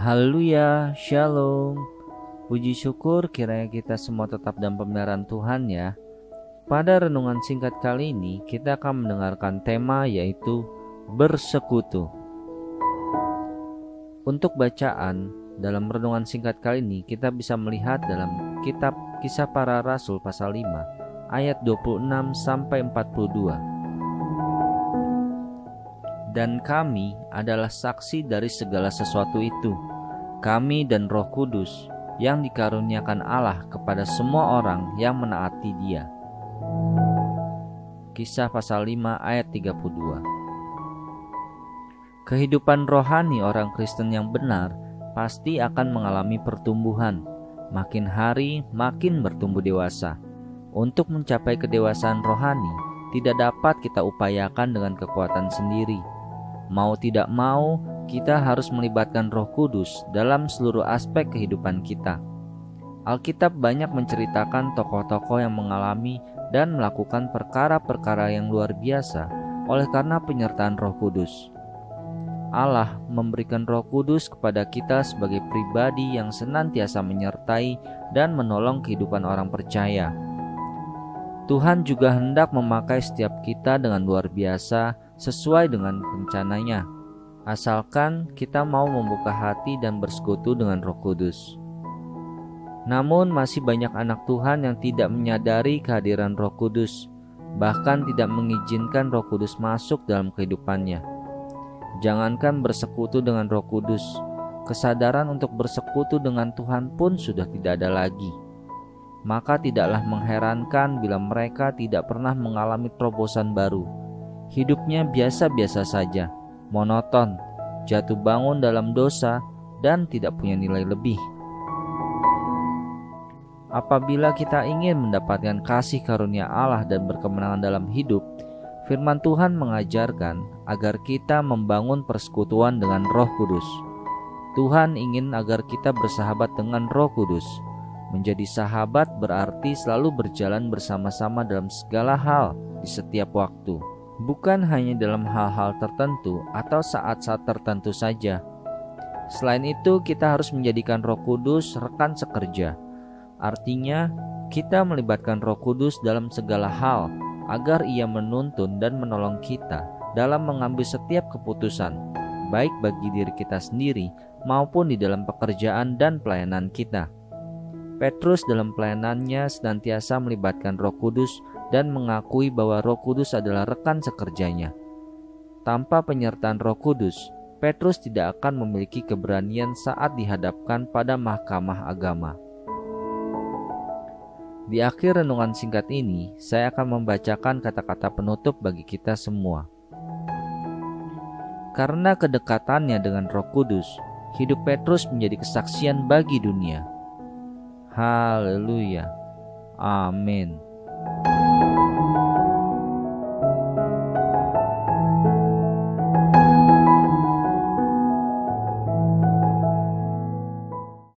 Haleluya, shalom. Puji syukur kiranya kita semua tetap dalam pemeliharaan Tuhan ya. Pada renungan singkat kali ini kita akan mendengarkan tema yaitu bersekutu. Untuk bacaan dalam renungan singkat kali ini kita bisa melihat dalam kitab Kisah Para Rasul pasal 5 ayat 26 sampai 42. Dan kami adalah saksi dari segala sesuatu itu, kami dan Roh Kudus yang dikaruniakan Allah kepada semua orang yang menaati Dia. Kisah pasal 5 ayat 32. Kehidupan rohani orang Kristen yang benar pasti akan mengalami pertumbuhan, makin hari makin bertumbuh dewasa. Untuk mencapai kedewasaan rohani tidak dapat kita upayakan dengan kekuatan sendiri. Mau tidak mau, kita harus melibatkan Roh Kudus dalam seluruh aspek kehidupan kita. Alkitab banyak menceritakan tokoh-tokoh yang mengalami dan melakukan perkara-perkara yang luar biasa oleh karena penyertaan Roh Kudus. Allah memberikan Roh Kudus kepada kita sebagai pribadi yang senantiasa menyertai dan menolong kehidupan orang percaya. Tuhan juga hendak memakai setiap kita dengan luar biasa sesuai dengan rencananya, asalkan kita mau membuka hati dan bersekutu dengan Roh Kudus. Namun masih banyak anak Tuhan yang tidak menyadari kehadiran Roh Kudus, bahkan tidak mengizinkan Roh Kudus masuk dalam kehidupannya. Jangankan bersekutu dengan Roh Kudus, kesadaran untuk bersekutu dengan Tuhan pun sudah tidak ada lagi. Maka tidaklah mengherankan bila mereka tidak pernah mengalami terobosan baru. Hidupnya biasa-biasa saja, monoton, jatuh bangun dalam dosa, dan tidak punya nilai lebih. Apabila kita ingin mendapatkan kasih karunia Allah dan berkemenangan dalam hidup, firman Tuhan mengajarkan agar kita membangun persekutuan dengan Roh Kudus. Tuhan ingin agar kita bersahabat dengan Roh Kudus. Menjadi sahabat berarti selalu berjalan bersama-sama dalam segala hal di setiap waktu, bukan hanya dalam hal-hal tertentu atau saat-saat tertentu saja. Selain itu, kita harus menjadikan Roh Kudus rekan sekerja. Artinya, kita melibatkan Roh Kudus dalam segala hal agar Ia menuntun dan menolong kita dalam mengambil setiap keputusan, baik bagi diri kita sendiri maupun di dalam pekerjaan dan pelayanan kita. Petrus dalam pelayanannya senantiasa melibatkan Roh Kudus dan mengakui bahwa Roh Kudus adalah rekan sekerjanya. Tanpa penyertaan Roh Kudus, Petrus tidak akan memiliki keberanian saat dihadapkan pada mahkamah agama. Di akhir renungan singkat ini, saya akan membacakan kata-kata penutup bagi kita semua. Karena kedekatannya dengan Roh Kudus, hidup Petrus menjadi kesaksian bagi dunia. Haleluya. Amin.